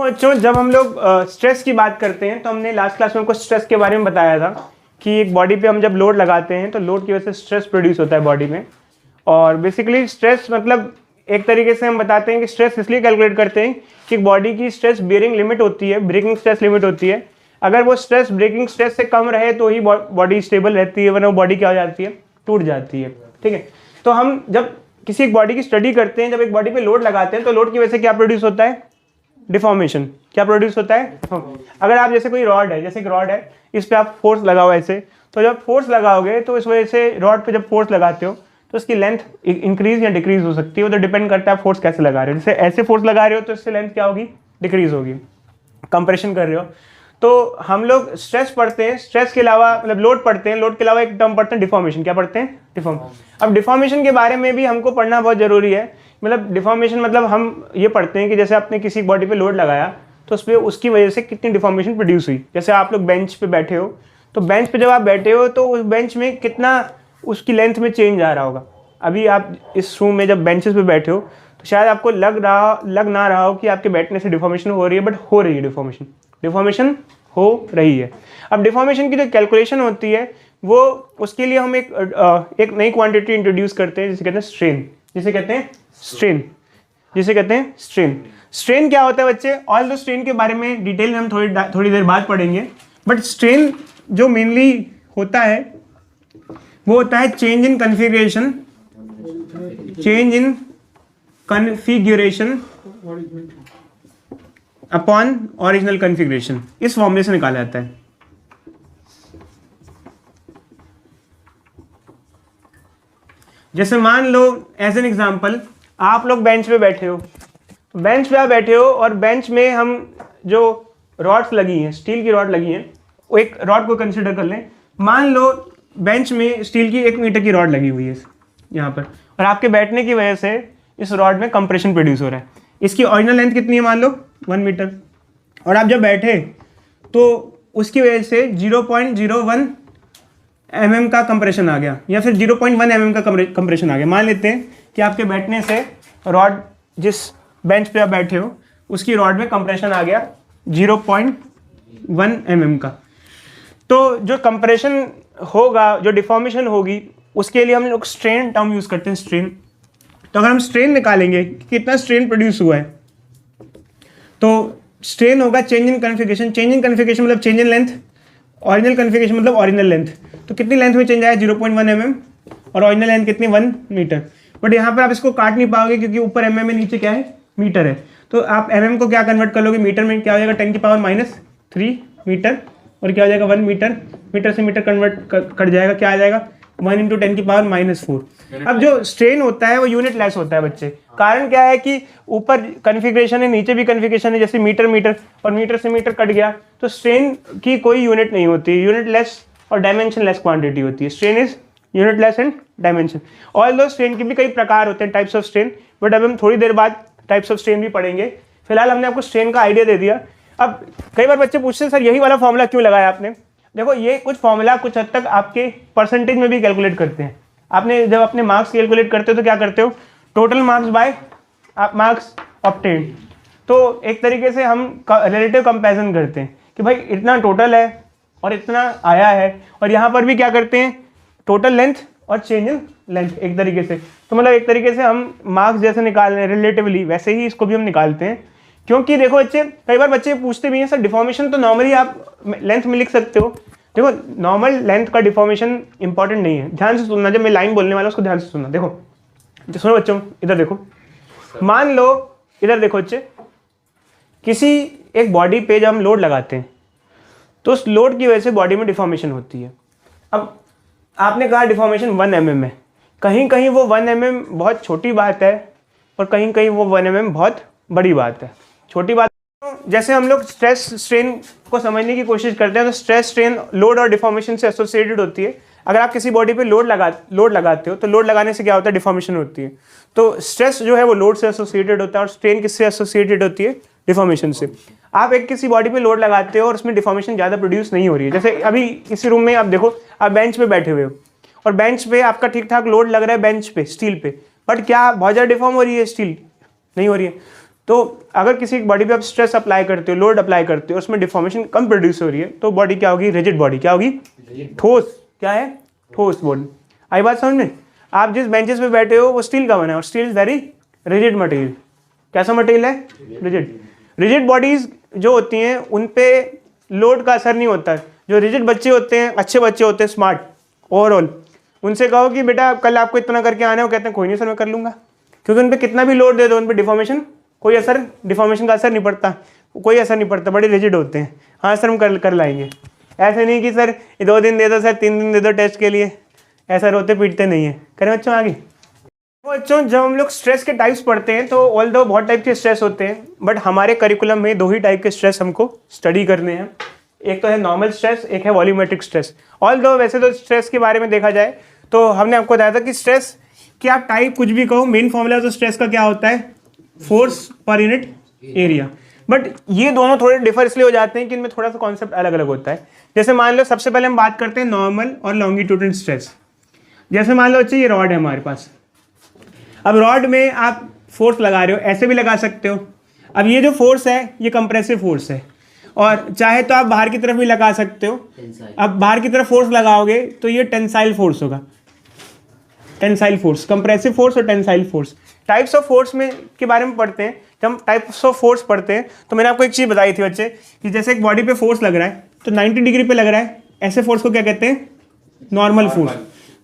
देखो बच्चों, जब हम लोग स्ट्रेस की बात करते हैं तो हमने लास्ट क्लास में हमको स्ट्रेस के बारे में बताया था कि एक बॉडी पे हम जब लोड लगाते हैं तो लोड की वजह से स्ट्रेस प्रोड्यूस होता है बॉडी में। और बेसिकली स्ट्रेस मतलब एक तरीके से हम बताते हैं कि स्ट्रेस इसलिए कैलकुलेट करते हैं कि बॉडी की स्ट्रेस बियरिंग लिमिट होती है, ब्रेकिंग स्ट्रेस लिमिट होती है। अगर वो स्ट्रेस ब्रेकिंग स्ट्रेस से कम रहे तो ही बॉडी स्टेबल रहती है, वरना वो बॉडी क्या हो जाती है, टूट जाती है। ठीक है, तो हम जब किसी एक बॉडी की स्टडी करते हैं, जब एक बॉडी पे लोड लगाते हैं तो लोड की वजह से क्या प्रोड्यूस होता है, डिफॉर्मेशन। क्या प्रोड्यूस होता है? अगर आप जैसे कोई रॉड है, जैसे एक रॉड है, इस पे आप फोर्स लगाओ ऐसे, तो जब फोर्स लगाओगे तो इस वजह से रॉड पे जब फोर्स लगाते हो तो इसकी लेंथ इंक्रीज या डिक्रीज हो सकती है। वो तो डिपेंड करता है आप फोर्स कैसे लगा रहे हो। जैसे ऐसे फोर्स लगा रहे हो तो इससे लेंथ क्या होगी, डिक्रीज होगी। कंप्रेशन कर रहे हो तो हम लोग स्ट्रेस पढ़ते हैं, स्ट्रेस के अलावा मतलब लोड पढ़ते हैं, लोड के अलावा एक टर्म पढ़ते हैं डिफॉर्मेशन। क्या पढ़ते हैं? डिफॉर्म। अब डिफॉर्मेशन के बारे में भी हमको पढ़ना बहुत जरूरी है। मतलब डिफॉर्मेशन मतलब हम ये पढ़ते हैं कि जैसे आपने किसी बॉडी पे लोड लगाया तो उस पर उसकी वजह से कितनी डिफॉर्मेशन प्रोड्यूस हुई। जैसे आप लोग बेंच पे बैठे हो तो बेंच पे जब आप बैठे हो तो उस बेंच में कितना उसकी लेंथ में चेंज आ रहा होगा। अभी आप इस रूम में जब बेंचेस पे बैठे हो तो शायद आपको लग ना रहा हो कि आपके बैठने से डिफॉर्मेशन हो रही है, बट हो रही है डिफॉर्मेशन हो रही है। अब डिफॉर्मेशन की जो कैलकुलेशन होती है वो उसके लिए हम एक नई क्वांटिटी इंट्रोड्यूस करते हैं जिसे कहते हैं स्ट्रेन। स्ट्रेन क्या होता है बच्चे? ऑल दो स्ट्रेन के बारे में डिटेल में हम थोड़ी देर बाद पढ़ेंगे, बट स्ट्रेन जो मेनली होता है वो होता है चेंज इन कन्फिग्यूरेशन अपॉन ओरिजिनल कन्फिग्यूरेशन। इस फॉर्मूले से निकाला जाता है। जैसे मान लो एज एन एग्जांपल, आप लोग बेंच पे बैठे हो, और बेंच में हम जो रॉड्स लगी हैं, स्टील की रॉड लगी हैं, वो एक रॉड को कंसिडर कर लें। मान लो बेंच में स्टील की 1 मीटर की रॉड लगी हुई है यहाँ पर, और आपके बैठने की वजह से इस रॉड में कंप्रेशन प्रोड्यूस हो रहा है। इसकी ओरिजिनल लेंथ कितनी है? मान लो 1 मीटर, और आप जब बैठे तो उसकी वजह से 0.01 mm का कंप्रेशन आ गया, या फिर 0.1 mm का कंप्रेशन आ गया। मान लेते हैं कि आपके बैठने से रॉड, जिस बेंच पे आप बैठे हो उसकी रॉड में कंप्रेशन आ गया 0.1 mm का। तो जो कंप्रेशन होगा, जो डिफॉर्मेशन होगी, उसके लिए हम लोग स्ट्रेन टर्म यूज करते हैं, स्ट्रेन। तो अगर हम स्ट्रेन निकालेंगे कि कितना स्ट्रेन प्रोड्यूस हुआ है, तो स्ट्रेन होगा चेंज इन कन्फिगरेशन मतलब change in length, original configuration मतलब ओरिजिनल लेंथ। तो कितनी लेंथ में चेंज आया? 0.1 mm, और ओरिजिनल लेंथ कितनी? 1 मीटर। बट यहाँ पर आप इसको काट नहीं पाओगे क्योंकि ऊपर mm में, नीचे क्या है, मीटर है। तो आप mm को क्या कन्वर्ट कर लोगे मीटर में? क्या हो जाएगा? 10⁻³ मीटर, और क्या हो जाएगा? 1 मीटर। मीटर से मीटर कन्वर्ट कट जाएगा, क्या आ जाएगा? 1 × 10⁻⁴। अब जो स्ट्रेन होता है वो यूनिट लेस होता है बच्चे। कारण क्या है कि ऊपर कन्फिग्रेशन है, नीचे भी कन्फिग्रेशन है, जैसे मीटर, और मीटर से मीटर कट गया तो स्ट्रेन की कोई यूनिट नहीं होती, यूनिट लेस और डायमेंशन लेस क्वांटिटी होती है। Strain is unit less and dimension. All दो स्ट्रेन के भी कई प्रकार होते हैं, टाइप्स ऑफ स्ट्रेन, बट अब हम थोड़ी देर बाद टाइप्स ऑफ स्ट्रेन भी पढ़ेंगे। फिलहाल हमने आपको स्ट्रेन का आइडिया दे दिया। अब कई बार बच्चे पूछते हैं सर यही वाला फॉर्मूला क्यों लगाया आपने? देखो, ये कुछ फॉर्मूला कुछ हद तक आपके परसेंटेज में भी कैलकुलेट करते हैं। आपने जब अपने मार्क्स कैलकुलेट करते हो तो क्या करते हो? Total marks bye marks obtained. तो एक तरीके से हम रिलेटिव कंपैरिजन करते हैं कि भाई इतना टोटल है और इतना आया है, और यहाँ पर भी क्या करते हैं? टोटल लेंथ और चेंज इन लेंथ एक तरीके से। तो मतलब एक तरीके से हम मार्क्स जैसे निकाल रहे हैं रिलेटिवली, वैसे ही इसको भी हम निकालते हैं। क्योंकि देखो बच्चे, कई बार बच्चे पूछते भी हैं सर डिफॉर्मेशन तो नॉर्मली आप लेंथ में लिख सकते हो। देखो, नॉर्मल लेंथ का डिफॉर्मेशन इंपॉर्टेंट नहीं है। ध्यान से सुनना, जब मैं लाइन बोलने वाला उसको ध्यान से सुनना। देखो सुनो बच्चों, इधर देखो। मान लो, इधर देखो बच्चे, किसी एक बॉडी पे जब हम लोड लगाते हैं तो उस लोड की वजह से बॉडी में डिफॉर्मेशन होती है। अब आपने कहा डिफॉर्मेशन 1 mm है, कहीं कहीं वो 1 mm बहुत छोटी बात है और कहीं कहीं वो 1 mm बहुत बड़ी बात है। छोटी बात, जैसे हम लोग स्ट्रेस स्ट्रेन को समझने की कोशिश करते हैं तो स्ट्रेस स्ट्रेन लोड और डिफॉर्मेशन से एसोसिएटेड होती है। अगर आप किसी बॉडी पे लोड लगाते हो तो लोड लगाने से क्या होता है? डिफॉर्मेशन होती है। तो स्ट्रेस जो है वो लोड से एसोसिएटेड होता है और स्ट्रेन किससे एसोसिएटेड होती है? डिफॉर्मेशन से। आप एक किसी बॉडी पे लोड लगाते हो और उसमें डिफॉर्मेशन ज़्यादा प्रोड्यूस नहीं हो रही है। जैसे अभी इसी रूम में आप देखो, आप बेंच पे बैठे हुए हो और बेंच पे आपका ठीक ठाक लोड लग रहा है बेंच पे, स्टील पे, बट क्या बहुत ज़्यादा डिफॉर्म हो रही है? स्टील नहीं हो रही है। तो अगर किसी बॉडी पे आप स्ट्रेस अप्लाई करते हो, लोड अप्लाई करते हो, उसमें डिफॉर्मेशन कम प्रोड्यूस हो रही है, तो बॉडी क्या होगी? Rigid body. क्या होगी? ठोस। क्या है? ठोस बॉडी। आई बात समझ में? आप जिस बेंचेस पे बैठे हो वो स्टील का बना है और steel is very rigid material. कैसा मटेरियल है? रिजिड। रिजिड बॉडीज जो होती हैं उन पे लोड का असर नहीं होता है। जो रिजिड बच्चे होते हैं, अच्छे बच्चे होते हैं, स्मार्ट ओवरऑल, उनसे कहो कि बेटा कल आपको इतना करके आना है, वो कहते हैं कोई नहीं सर मैं कर लूँगा, क्योंकि उन पर कितना भी लोड दे दो उन पर डिफॉर्मेशन कोई असर, डिफॉर्मेशन का असर नहीं पड़ता, कोई असर नहीं पड़ता, बड़े रिजिड होते हैं। हाँ सर हम कर लाएंगे। ऐसे नहीं कि सर 2 दिन दे दो सर, 3 दिन दे दो टेस्ट के लिए, ऐसा रोते पीटते नहीं है। करें बच्चों आगे? बच्चों जब हम लोग स्ट्रेस के टाइप्स पढ़ते हैं तो ऑल्दो बहुत टाइप के स्ट्रेस होते हैं, बट हमारे करिकुलम में 2 ही टाइप के स्ट्रेस हमको स्टडी करने हैं। एक तो है नॉर्मल स्ट्रेस, एक है वॉल्यूमेट्रिक स्ट्रेस। ऑल्दो वैसे तो स्ट्रेस के बारे में देखा जाए तो हमने आपको बताया था कि स्ट्रेस की आप टाइप कुछ भी कहो, मेन फॉर्मूला तो स्ट्रेस का क्या होता है? Force per unit area. But ये दोनों थोड़े डिफर इसलिए हो जाते हैं कि इनमें थोड़ा सा कॉन्सेप्ट अलग अलग होता है। जैसे मान लो सबसे पहले हम बात करते हैं नॉर्मल और लॉन्गिट्यूडनल स्ट्रेस। जैसे मान लो अच्छा ये रॉड है हमारे पास, अब रॉड में आप फोर्स लगा रहे हो, ऐसे भी लगा सकते हो। अब ये जो फोर्स है ये कंप्रेसिव फोर्स है, और चाहे तो आप बाहर की तरफ भी लगा सकते हो। अब बाहर की तरफ फोर्स लगाओगे तो ये टेंसाइल फोर्स होगा, टेंसाइल फोर्स, कंप्रेसिव फोर्स और tensile force. Types of force में के बारे में पढ़ते हैं। जब हम टाइप्स ऑफ फोर्स पढ़ते हैं तो मैंने आपको एक चीज़ बताई थी बच्चे कि जैसे एक बॉडी पे फोर्स लग रहा है तो 90 डिग्री पे लग रहा है, ऐसे फोर्स को क्या कहते हैं? Normal force.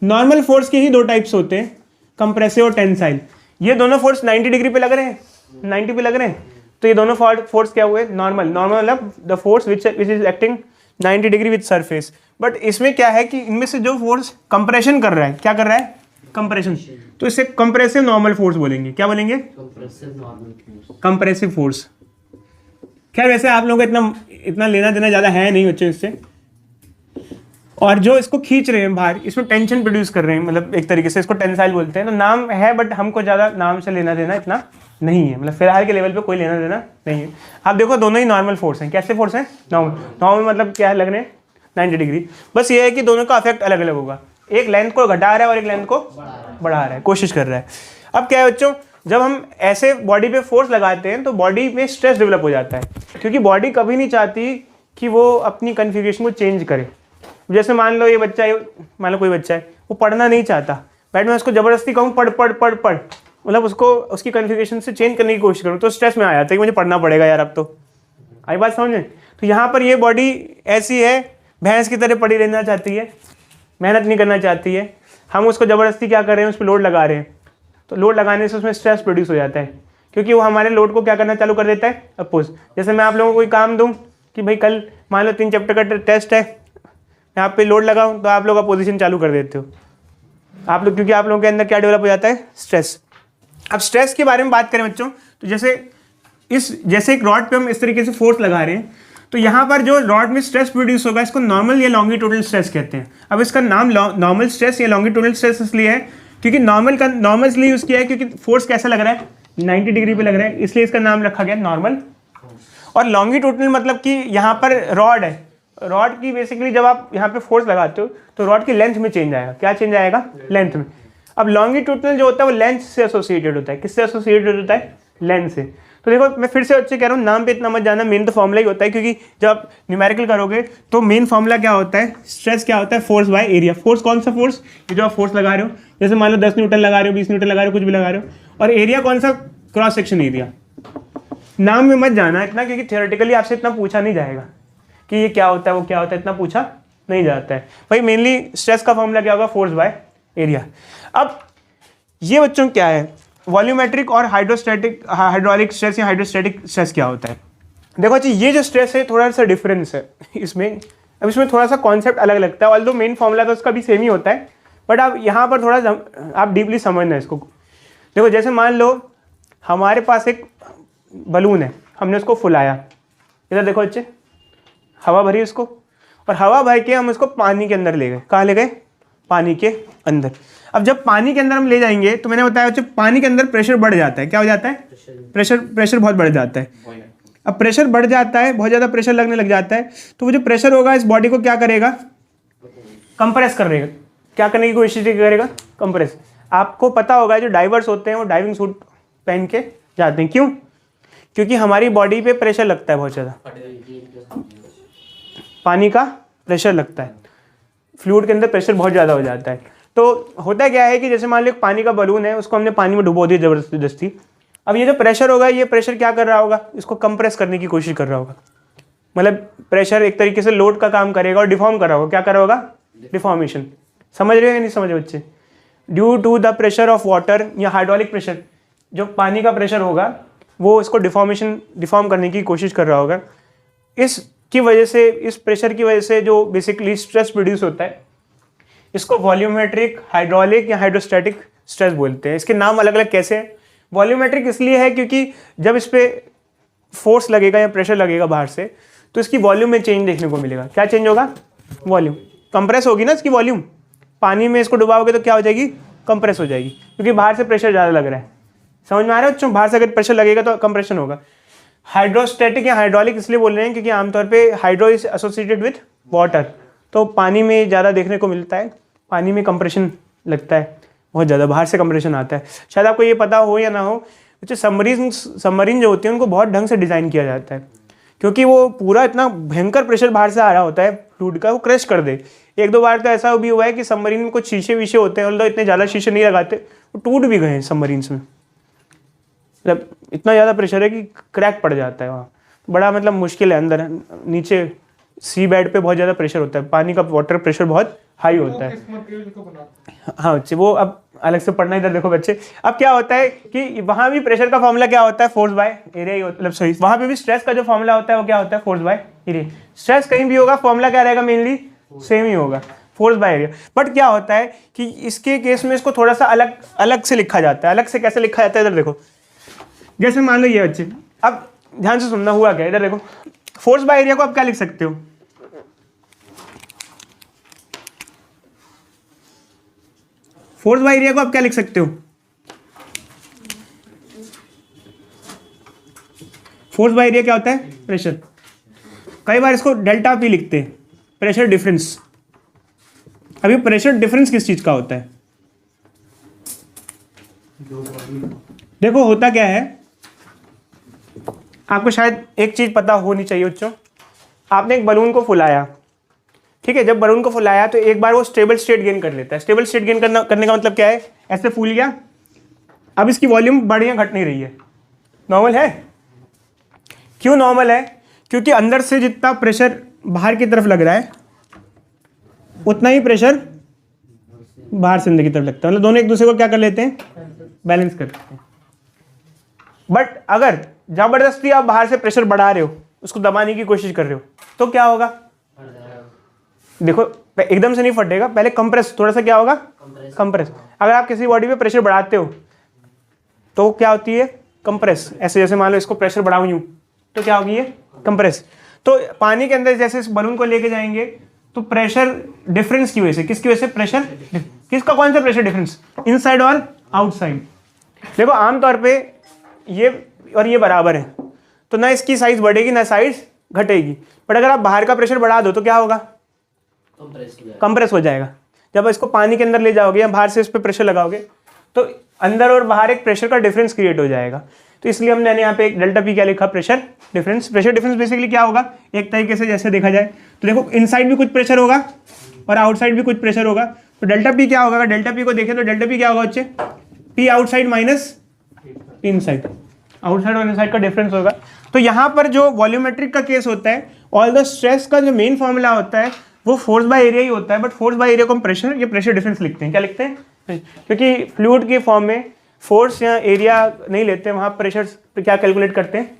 नॉर्मल फोर्स के ही 2 टाइप्स होते हैं, कंप्रेसिव और टेंसाइल। ये दोनों फोर्स 90 डिग्री पे लग रहे हैं, 90 पे लग रहे हैं, तो ये दोनों फोर्स क्या हुए? नॉर्मल। नॉर्मल मतलब the force which is acting 90 degree with surface. But इसमें क्या है कि इनमें से जो फोर्स कंप्रेशन कर रहा है, क्या कर रहा है? कंप्रेशन, तो इसे कंप्रेसिव नॉर्मल फोर्स बोलेंगे। क्या बोलेंगे? Compressive force. खैर वैसे आप लोगों को इतना लेना देना ज़्यादा है नहीं बच्चों इससे। और जो इसको खींच रहे हैं बाहर, इसमें टेंशन प्रोड्यूस कर रहे हैं, मतलब एक तरीके से इसको टेंसाइल बोलते हैं। तो नाम है बट हमको ज़्यादा नाम से लेना देना इतना नहीं है, मतलब फिलहाल के लेवल पे कोई लेना देना नहीं है। आप देखो दोनों ही नॉर्मल फोर्स हैं। कैसे फोर्स हैं? नॉर्मल। नॉर्मल मतलब क्या है? लग रहे हैं 90 डिग्री। बस ये है कि दोनों का इफेक्ट अलग अलग होगा, एक लेंथ को घटा रहा है और एक लेंथ को बढ़ा रहा है, कोशिश कर रहा है। अब क्या है बच्चों, जब हम ऐसे बॉडी पे फोर्स लगाते हैं तो बॉडी में स्ट्रेस डेवलप हो जाता है, क्योंकि बॉडी कभी नहीं चाहती कि वो अपनी कन्फिग्रेशन को चेंज करे। जैसे मान लो ये बच्चा है, मान लो कोई बच्चा है, वो पढ़ना नहीं चाहता, बट मैं उसको ज़बरदस्ती कहूँ पढ़ पढ़ पढ़ पढ़, मतलब उसको उसकी कन्फिग्रेशन से चेंज करने की कोशिश करूँ, तो स्ट्रेस में आ जाता है कि मुझे पढ़ना पड़ेगा यार अब तो। आई बात समझें? तो यहाँ पर ये बॉडी ऐसी है, भैंस की तरह पड़ी रहना चाहती है, मेहनत नहीं करना चाहती है। हम उसको ज़बरदस्ती क्या कर रहे हैं? उस पर लोड लगा रहे हैं, तो लोड लगाने से उसमें स्ट्रेस प्रोड्यूस हो जाता है, क्योंकि वो हमारे लोड को क्या करना चालू कर देता है? अपोज। जैसे मैं आप लोगों को कोई काम दूँ कि भाई कल मान लो 3 चैप्टर का टेस्ट है, यहाँ पे लोड लगाऊँ, तो आप लोग अपोजिशन चालू कर देते हो आप लोग, क्योंकि आप लोगों के अंदर क्या डेवलप हो जाता है? स्ट्रेस। अब स्ट्रेस के बारे में बात करें बच्चों, तो जैसे एक रॉड पे हम इस तरीके से फोर्स लगा रहे हैं, तो यहाँ पर जो रॉड में स्ट्रेस प्रोड्यूस होगा इसको नॉर्मल या लॉन्गिट्यूडनल स्ट्रेस कहते हैं। अब इसका नाम नॉर्मल स्ट्रेस या लॉन्गिट्यूडनल स्ट्रेस इसलिए है क्योंकि नॉर्मल इसलिए यूज़ किया है क्योंकि फोर्स कैसा लग रहा है? 90 डिग्री पे लग रहा है, इसलिए इसका नाम रखा गया नॉर्मल। और लॉन्गिट्यूडनल मतलब कि यहाँ पर रॉड है, रॉड की बेसिकली जब आप यहाँ पे फोर्स लगाते हो तो रॉड की लेंथ में चेंज आएगा। क्या चेंज आएगा? लेंथ में। अब लॉन्गिट्यूडनल जो होता है वो लेंथ से एसोसिएटेड होता है। किससे एसोसिएटेड होता है? लेंथ से। तो देखो मैं फिर से अच्छे कह रहा हूँ, नाम पे इतना मत जाना, मेन तो फॉर्मूला ही होता है, क्योंकि जब आप न्यूमेरिकल करोगे तो मेन फॉर्मूला क्या होता है? स्ट्रेस क्या होता है? Force by area. फोर्स कौन सा फोर्स? ये जो आप फोर्स लगा रहे हो, जैसे मान लो 10 न्यूटन लगा रहे हो, 20 न्यूटन लगा रहे हो, कुछ भी लगा रहे हो, और एरिया कौन सा? Cross section area. नाम में मत जाना इतना, क्योंकि थियोरेटिकली आपसे इतना पूछा नहीं जाएगा कि ये क्या होता है वो क्या होता है, इतना पूछा नहीं जाता है भाई। मेनली स्ट्रेस का फॉर्मूला क्या होगा? Force by area. अब ये बच्चों क्या है? वॉल्यूमेट्रिक और हाइड्रोलिक स्ट्रेस या हाइड्रोस्टैटिक स्ट्रेस क्या होता है? देखो अच्छा, ये जो स्ट्रेस है थोड़ा सा डिफरेंस है इसमें। अब इसमें थोड़ा सा कॉन्सेप्ट अलग लगता है, ऑल्दो मेन फॉर्मूला तो उसका भी सेम ही होता है, बट आप यहाँ पर थोड़ा आप डीपली समझना इसको। देखो जैसे मान लो हमारे पास एक बलून है, हमने उसको फुलाया, इधर देखो बच्चे, हवा भरी उसको, और हवा भर के हम उसको पानी के अंदर ले गए। कहाँ ले गए? पानी के अंदर। अब जब पानी के अंदर हम ले जाएंगे तो मैंने बताया बच्चे पानी के अंदर प्रेशर बढ़ जाता है। क्या हो जाता है? प्रेशर बहुत बढ़ जाता है। अब प्रेशर बढ़ जाता है, बहुत ज़्यादा प्रेशर लगने लग जाता है, तो वो जो प्रेशर होगा इस बॉडी को क्या करेगा? कंप्रेस करेगा। क्या करने की कोशिश करेगा? कंप्रेस। आपको पता होगा जो डाइवर्स होते हैं वो डाइविंग सूट पहन के जाते हैं। क्यों? क्योंकि हमारी बॉडी पे प्रेशर लगता है बहुत ज़्यादा, पानी का प्रेशर लगता है, फ्लूइड के अंदर प्रेशर बहुत ज़्यादा हो जाता है। तो होता क्या है कि जैसे मान लो पानी का बलून है, उसको हमने पानी में डुबो दिया ज़बरदस्ती, अब ये जो प्रेशर होगा, ये प्रेशर क्या कर रहा होगा, इसको कंप्रेस करने की कोशिश कर रहा होगा। मतलब प्रेशर एक तरीके से लोड का काम करेगा और डिफॉर्म कर रहा होगा। क्या कर रहा होगा? डिफॉर्मेशन। समझ रहे हो या नहीं समझ रहे बच्चे? Due to the pressure of water या हाइड्रोलिक प्रेशर, जो पानी का प्रेशर होगा वो इसको डिफॉर्म करने की कोशिश कर रहा होगा। इसकी वजह से, इस प्रेशर की वजह से जो बेसिकली स्ट्रेस प्रोड्यूस होता है, इसको वॉल्यूमेट्रिक, हाइड्रोलिक या हाइड्रोस्टैटिक स्ट्रेस बोलते हैं। इसके नाम अलग अलग कैसे हैं? वॉल्यूमेट्रिक इसलिए है क्योंकि जब इस पर फोर्स लगेगा या प्रेशर लगेगा बाहर से, तो इसकी वॉल्यूम में चेंज देखने को मिलेगा। क्या चेंज होगा? वॉल्यूम। कंप्रेस होगी ना इसकी वॉल्यूम, पानी में इसको डुबाओगे तो क्या हो जाएगी? कंप्रेस हो जाएगी, क्योंकि बाहर से प्रेशर ज़्यादा लग रहा है। समझ में आ रहा है बच्चों? बाहर से अगर प्रेशर लगेगा तो कंप्रेशन होगा। हाइड्रोस्टैटिक या हाइड्रोलिक इसलिए बोल रहे हैं क्योंकि आमतौर पे hydro is associated with water, तो पानी में ज़्यादा देखने को मिलता है, पानी में कंप्रेशन लगता है बहुत ज़्यादा, बाहर से कंप्रेशन आता है। शायद आपको ये पता हो या ना हो, बच्चे सबमरीन जो होते हैं उनको बहुत ढंग से डिज़ाइन किया जाता है, क्योंकि वो पूरा इतना भयंकर प्रेशर बाहर से आ रहा होता है फ्लूइड का, वो क्रश कर दे। एक दो बार तो ऐसा भी हुआ है कि सबमरीन में कुछ शीशे वीशे होते हैं, इतने ज़्यादा शीशे नहीं लगाते, वो टूट भी गए हैं सबमरीन्स में। मतलब इतना ज़्यादा प्रेशर है कि क्रैक पड़ जाता है वहाँ। बड़ा मतलब मुश्किल है, अंदर नीचे सी बेड पे बहुत ज़्यादा प्रेशर होता है, पानी का वाटर प्रेशर बहुत हाई होता है। हाँ बच्चे, वो अब अलग से पढ़ना। इधर देखो बच्चे, अब क्या होता है कि वहाँ भी प्रेशर का फॉर्मूला क्या होता है? फोर्स बाय एरिया ही, मतलब सॉरी, वहाँ पे भी स्ट्रेस का जो फॉर्मूला होता है वो क्या होता है? Force by area. स्ट्रेस कहीं भी होगा, फॉर्मूला क्या रहेगा? मेनली सेम ही होगा, फोर्स बाय एरिया। बट क्या होता है कि इसके केस में इसको थोड़ा सा अलग से लिखा जाता है। अलग से कैसे लिखा जाता है? इधर देखो, जैसे मान लो ये बच्चे, अब ध्यान से सुनना हुआ क्या। इधर देखो, फोर्स बाय एरिया को आप क्या लिख सकते हो? फोर्स बाय एरिया को आप क्या लिख सकते हो? फोर्स बाय एरिया क्या होता है? प्रेशर। कई बार इसको डेल्टा पी लिखते हैं, प्रेशर डिफरेंस। अभी प्रेशर डिफरेंस किस चीज का होता है? देखो होता क्या है, आपको शायद एक चीज पता होनी चाहिए बच्चों। आपने एक बलून को फुलाया, ठीक है? जब बलून को फुलाया तो एक बार वो स्टेबल स्टेट गेन कर लेता है। स्टेबल स्टेट गेन करने का मतलब क्या है? ऐसे फूल गया, अब इसकी वॉल्यूम बढ़ या घट नहीं रही है, नॉर्मल है। क्यों नॉर्मल है? क्योंकि अंदर से जितना प्रेशर बाहर की तरफ लग रहा है, उतना ही प्रेशर बाहर से अंदर की तरफ लगता है। मतलब दोनों एक दूसरे को क्या कर लेते हैं? बैलेंस कर लेते हैं। बट अगर जबरदस्ती आप बाहर से प्रेशर बढ़ा रहे हो, उसको दबाने की कोशिश कर रहे हो, तो क्या होगा? देखो एकदम से नहीं फटेगा, पहले कंप्रेस, थोड़ा सा क्या होगा? कंप्रेस। अगर आप किसी बॉडी पे प्रेशर बढ़ाते हो तो क्या होती है? कंप्रेस। ऐसे जैसे मान लो इसको प्रेशर बढ़ाऊं यूं, तो क्या होगी? ये कंप्रेस। तो पानी के अंदर जैसे इस बलून को लेके जाएंगे तो प्रेशर डिफरेंस की वजह से, किसकी वजह से? प्रेशर किसका? कौन सा प्रेशर डिफरेंस? इनसाइड और आउटसाइड। देखो आमतौर पे ये और ये बराबर है, तो ना इसकी साइज बढ़ेगी ना साइज घटेगी। बट अगर आप बाहर का प्रेशर बढ़ा दो तो क्या होगा? कंप्रेस हो जाएगा। जब इसको पानी के अंदर ले जाओगे या बाहर से इस पर प्रेशर लगाओगे तो अंदर और बाहर एक प्रेशर का डिफरेंस क्रिएट हो जाएगा। तो इसलिए हमने यहाँ पे एक डेल्टा पी क्या लिखा? Pressure difference. Pressure difference basically क्या होगा? एक तरीके से जैसे देखा जाए तो देखो इनसाइड भी कुछ प्रेशर होगा और आउटसाइड भी कुछ प्रेशर होगा। तो डेल्टा पी क्या होगा? अगर डेल्टा पी को देखें तो डेल्टा पी क्या होगा बच्चे? P outside minus P inside. Outside और इनसाइड का डिफरेंस होगा। तो यहाँ पर जो वॉल्यूमेट्रिक का केस होता है, ऑल द स्ट्रेस का जो मेन फॉर्मूला होता है वो फोर्स बाय एरिया ही होता है। बट फोर्स बाय एरिया को हम प्रेशर या प्रेशर डिफरेंस लिखते हैं। क्या लिखते हैं? क्योंकि फ्लूइड के फॉर्म में फोर्स या एरिया नहीं लेते हैं, वहाँ प्रेशर क्या कैलकुलेट करते हैं?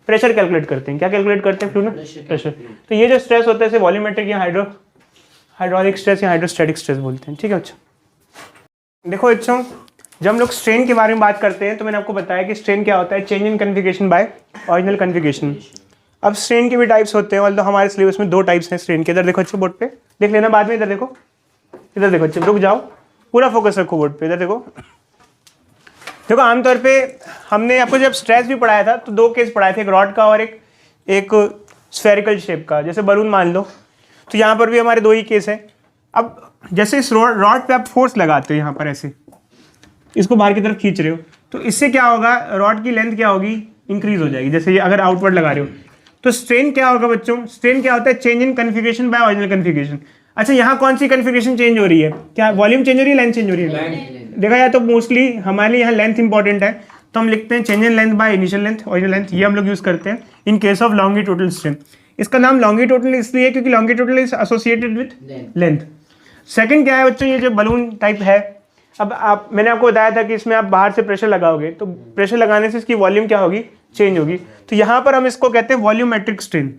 प्रेशर कैलकुलेट करते हैं। क्या कैलकुलेट करते हैं फ्लूइड में? प्रेशर। तो ये जो स्ट्रेस होता है इसे वॉल्यूमेट्रिक या हाइड्रोलिक स्ट्रेस या हाइड्रोस्टैटिक स्ट्रेस बोलते हैं। ठीक है बच्चों? देखो बच्चों, जब हम लोग स्ट्रेन के बारे में बात करते हैं तो मैंने आपको बताया कि स्ट्रेन क्या होता है? Change in configuration by original configuration. अब स्ट्रेन के भी टाइप्स होते हैं, मतलब हमारे सिलेबस में 2 टाइप्स हैं स्ट्रेन के। इधर देखो अच्छे बोर्ड पे, देख लेना बाद में। इधर देखो, इधर देखो अच्छे, रुक जाओ, पूरा फोकस रखो बोर्ड पे। इधर देखो, देखो आमतौर पे हमने आपको जब स्ट्रेस भी पढ़ाया था तो 2 केस पढ़ाए थे, एक रॉड का और एक स्फेरिकल शेप का। जैसे बलून मान लो, तो यहाँ पर भी हमारे 2 ही केस है। अब जैसे इस रॉड पे आप फोर्स लगाते हो, यहाँ पर ऐसे इसको बाहर की तरफ खींच रहे हो, तो इससे क्या होगा? रॉड की लेंथ क्या होगी? इंक्रीज हो जाएगी। जैसे ये अगर आउटवर्ड लगा रहे हो तो स्ट्रेन क्या होगा बच्चों, स्ट्रेन क्या होता है, change in configuration by original configuration. अच्छा यहाँ कौन सी कन्फिगरेशन चेंज हो रही है, क्या वॉल्यूम चेंज हो रही है, लेंथ चेंज हो रही है? देखा जाए तो मोस्टली हमारे लिए यहाँ लेंथ इंपॉर्टेंट है, तो हम लिखते हैं change in length by initial length, original length, ये हम लोग यूज करते हैं in case of longitudinal strain. इसका नाम लॉन्गिट्यूडनल इसलिए क्योंकि longitudinal is associated with length. Second क्या है बच्चों, ये जो बलून टाइप है, अब मैंने आपको बताया था कि इसमें आप बाहर से प्रेशर लगाओगे तो प्रेशर लगाने से इसकी वॉल्यूम क्या होगी, चेंज होगी। तो यहाँ पर हम इसको कहते हैं वॉल्यूमेट्रिक स्ट्रेन।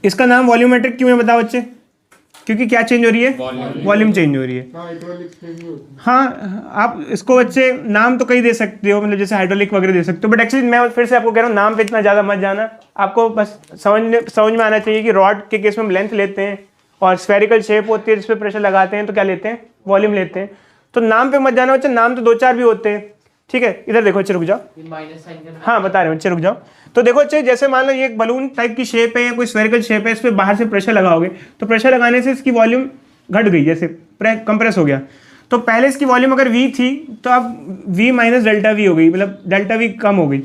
इसका नाम वॉल्यूमेट्रिक क्यों है बताओ बच्चे, क्योंकि क्या चेंज हो रही है, वॉल्यूम चेंज हो रही है। हाँ आप इसको बच्चे नाम तो कई दे सकते हो, मतलब जैसे हाइड्रोलिक वगैरह दे सकते हो, बट एक्चुअली मैं फिर से आपको कह रहा हूँ नाम पे इतना ज़्यादा मत जाना, आपको बस समझ में आना चाहिए कि रॉड के केस में हम लेंथ लेते हैं और स्फेरिकल शेप होती है जिस पे प्रेशर लगाते हैं तो क्या लेते हैं, वॉल्यूम लेते हैं। तो नाम पे मत जाना बच्चे, नाम तो 2-4 भी होते हैं, ठीक है। इधर देखो बच्चे, रुक जाओ, हाँ बता रहे हैं बच्चे, रुक जाओ। तो देखो बच्चे, जैसे मान लो ये एक बलून टाइप की शेप है या कोई स्फेरिकल शेप है, इस पर बाहर से प्रेशर लगाओगे तो प्रेशर लगाने से इसकी वॉल्यूम घट गई, जैसे कंप्रेस हो गया। तो पहले इसकी वॉल्यूम अगर v थी तो अब v माइनस डेल्टा वी हो गई, मतलब डेल्टा वी कम हो गई।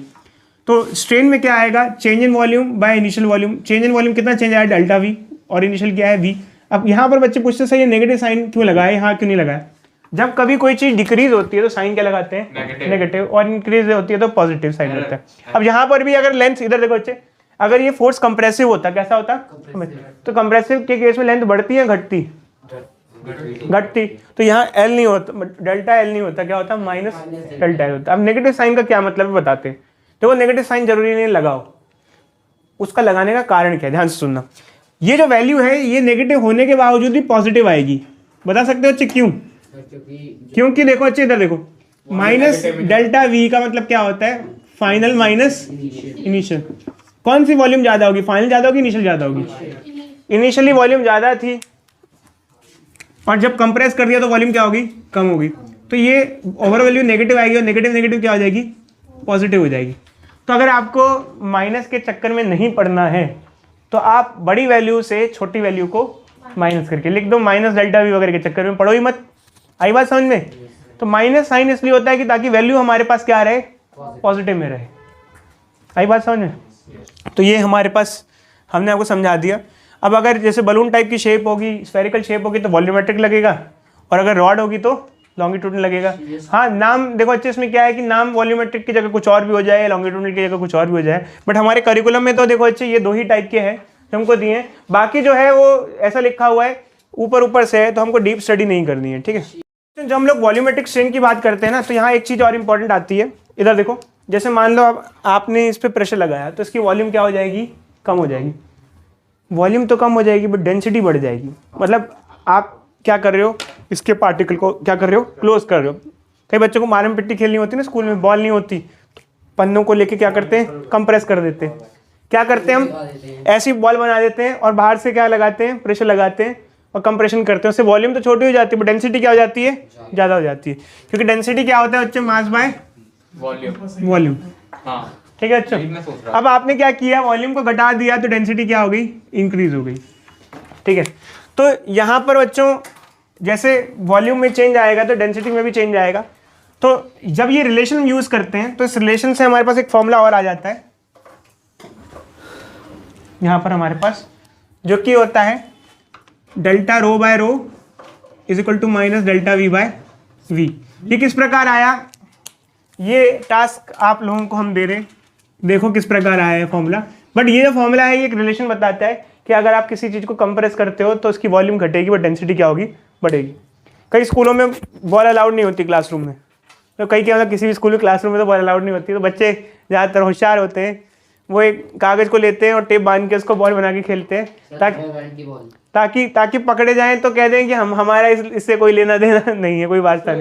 तो स्ट्रेन में क्या आएगा, change in volume by initial volume. Change in volume कितना चेंज आया, डेल्टा वी, और इनिशियल क्या है, v। अब यहाँ पर बच्चे पूछते सही नेगेटिव साइन क्यों लगाए, यहाँ क्यों नहीं लगाया? जब कभी कोई चीज डिक्रीज होती है तो साइन क्या लगाते हैं, नेगेटिव, और इंक्रीज होती है तो पॉजिटिव साइन लगता है। अब यहाँ पर भी अगर लेंथ, इधर देखो बच्चे, अगर ये फोर्स कंप्रेसिव होता, कैसा होता, तो कंप्रेसिव के केस में लेंथ बढ़ती है घटती, घटती। तो यहाँ एल नहीं होता, डेल्टा एल नहीं होता, क्या होता, माइनस डेल्टा एल होता। अब नेगेटिव साइन का क्या मतलब है बताते हैं। देखो नेगेटिव साइन जरूरी नहीं लगाओ, उसका लगाने का कारण क्या है, ध्यान से सुनना। ये जो वैल्यू है ये नेगेटिव होने के बावजूद भी पॉजिटिव आएगी, बता सकते हो बच्चे क्यों? क्योंकि देखो बच्चे इधर देखो, माइनस डेल्टा वी का मतलब क्या होता है, फाइनल माइनस इनिशियल। कौन सी वॉल्यूम ज्यादा होगी, फाइनल ज्यादा होगी, इनिशियल ज्यादा होगी? इनिशियली वॉल्यूम ज्यादा थी और जब कंप्रेस कर दिया तो वॉल्यूम क्या होगी, कम होगी। तो ये ओवर वैल्यू नेगेटिव आएगी और नेगेटिव नेगेटिव क्या हो जाएगी, पॉजिटिव हो जाएगी। तो अगर आपको माइनस के चक्कर में नहीं पढ़ना है तो आप बड़ी वैल्यू से छोटी वैल्यू को माइनस करके लिख दो, माइनस डेल्टा वी वगैरह के चक्कर में पढ़ो ही मत। आई बात समझ में? तो माइनस साइन इसलिए होता है कि ताकि वैल्यू हमारे पास क्या रहे, पॉजिटिव में रहे। आई बात समझ में? तो ये हमारे पास हमने आपको समझा दिया। अब अगर जैसे बलून टाइप की शेप होगी, स्फेरिकल शेप होगी तो वॉल्यूमेट्रिक लगेगा, और अगर रॉड होगी तो लॉन्गिट्यूडनल लगेगा। हाँ नाम देखो अच्छे, इसमें क्या है कि नाम वॉल्यूमेट्रिक की जगह कुछ और भी हो जाए, लॉन्गिट्यूडनल की जगह कुछ और भी हो जाए, बट हमारे करिकुलम में तो देखो अच्छे ये 2 ही टाइप के हैं जो हमको दिए हैं। बाकी जो है वो ऐसा लिखा हुआ है ऊपर ऊपर से है, तो हमको डीप स्टडी नहीं करनी है, ठीक है। जब हम लोग वॉल्यूमेट्रिक स्ट्रेन की बात करते हैं ना, तो यहाँ एक चीज़ और इंपॉर्टेंट आती है। इधर देखो, जैसे मान लो अब आपने इस पर प्रेशर लगाया तो इसकी वॉल्यूम क्या हो जाएगी, कम हो जाएगी। वॉल्यूम तो कम हो जाएगी बट डेंसिटी बढ़ जाएगी। मतलब आप क्या कर रहे हो, इसके पार्टिकल को क्या कर रहे हो, क्लोज कर रहे हो। कई बच्चों को मारम पिट्टी खेलनी होती है ना स्कूल में, बॉल नहीं होती, पन्नों को लेके क्या करते हैं, कंप्रेस कर देते हैं। क्या करते हैं हम, ऐसी बॉल बना देते हैं और बाहर से क्या लगाते हैं, प्रेशर लगाते हैं और कंप्रेशन करते हैं। उससे वॉल्यूम तो छोटी हो जाती है बट डेंसिटी क्या हो जाती है, ज़्यादा हो जाती है। क्योंकि डेंसिटी क्या होता है बच्चे, मास बाय वॉल्यूम। ठीक है अच्छा। अब आपने क्या किया, वॉल्यूम को घटा दिया तो डेंसिटी क्या हो गई, इंक्रीज हो गई। ठीक है, तो यहाँ पर बच्चों जैसे वॉल्यूम में चेंज आएगा तो डेंसिटी में भी चेंज आएगा। तो जब ये रिलेशन यूज करते हैं तो इस रिलेशन से हमारे पास एक फॉर्मूला और आ जाता है यहाँ पर हमारे पास, जो कि होता है delta rho by rho is equal to minus delta V by V. ये किस प्रकार आया, ये टास्क आप लोगों को हम दे रहे हैं, देखो किस प्रकार आया है फॉर्मूला। बट ये जो फॉर्मूला है ये एक रिलेशन बताता है कि अगर आप किसी चीज़ को कंप्रेस करते हो तो उसकी वॉल्यूम घटेगी बट डेंसिटी क्या होगी, बढ़ेगी। कई स्कूलों में बॉल अलाउड नहीं होती क्लासरूम में, तो कई क्या होता है किसी भी स्कूल में क्लासरूम में तो बॉल अलाउड नहीं होती, तो बच्चे ज़्यादातर होशियार होते हैं, वो एक कागज़ को लेते हैं और टेप बांध के उसको बॉल बना के खेलते हैं ताकि पकड़े जाएं तो कह दें कि हम हमारा इससे कोई लेना देना नहीं है, कोई वास्ता नहीं है।